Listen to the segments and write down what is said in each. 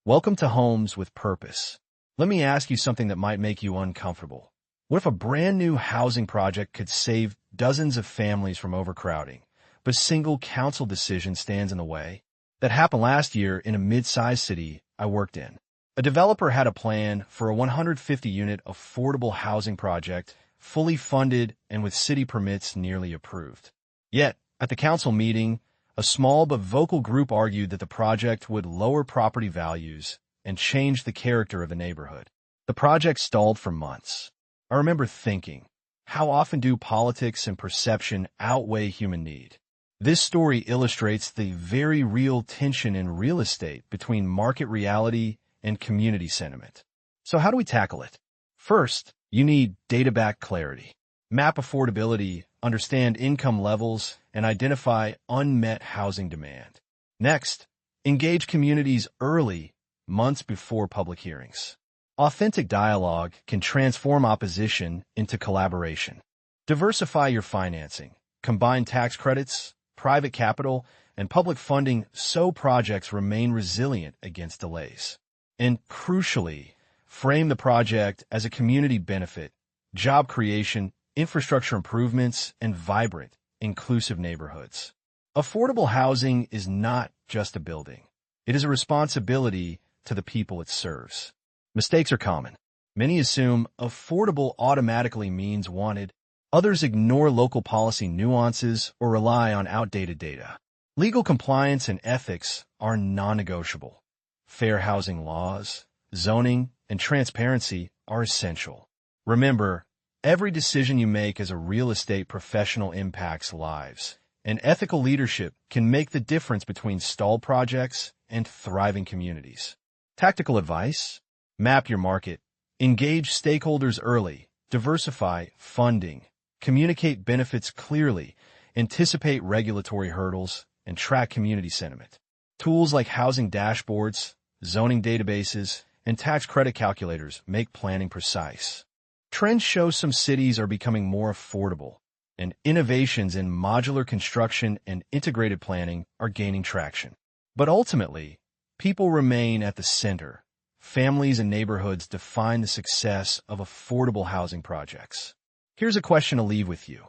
Welcome to Homes with Purpose. Let me ask you something that might make you uncomfortable. What if a brand new housing project could save dozens of families from overcrowding, but a single council decision stands in the way? That happened last year in a mid-sized city I worked in. A developer had a plan for a 150-unit affordable housing project, fully funded and with city permits nearly approved. Yet, at the council meeting, a small but vocal group argued that the project would lower property values and change the character of the neighborhood. The project stalled for months. I remember thinking, how often do politics and perception outweigh human need? This story illustrates the very real tension in real estate between market reality and community sentiment. So how do we tackle it? First, you need data-backed clarity. Map affordability, understand income levels, and identify unmet housing demand. Next, engage communities early, months before public hearings. Authentic dialogue can transform opposition into collaboration. Diversify your financing. Combine tax credits, private capital, and public funding so projects remain resilient against delays. And crucially, frame the project as a community benefit, job creation, infrastructure improvements, and vibrant, inclusive neighborhoods. Affordable housing is not just a building. It is a responsibility to the people it serves. Mistakes are common. Many assume affordable automatically means wanted. Others ignore local policy nuances or rely on outdated data. Legal compliance and ethics are non-negotiable. Fair housing laws, zoning, and transparency are essential. Remember, every decision you make as a real estate professional impacts lives, and ethical leadership can make the difference between stalled projects and thriving communities. Tactical advice: map your market, engage stakeholders early, diversify funding, communicate benefits clearly, anticipate regulatory hurdles, and track community sentiment. Tools like housing dashboards, zoning databases, and tax credit calculators make planning precise. Trends show some cities are becoming more affordable, and innovations in modular construction and integrated planning are gaining traction. But ultimately, people remain at the center. Families and neighborhoods define the success of affordable housing projects. Here's a question to leave with you.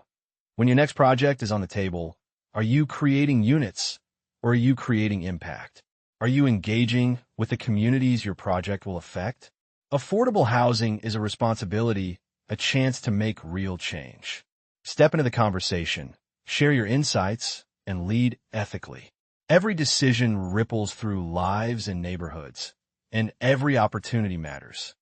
When your next project is on the table, are you creating units or are you creating impact? Are you engaging with the communities your project will affect? Affordable housing is a responsibility, a chance to make real change. Step into the conversation, share your insights, and lead ethically. Every decision ripples through lives and neighborhoods, and every opportunity matters.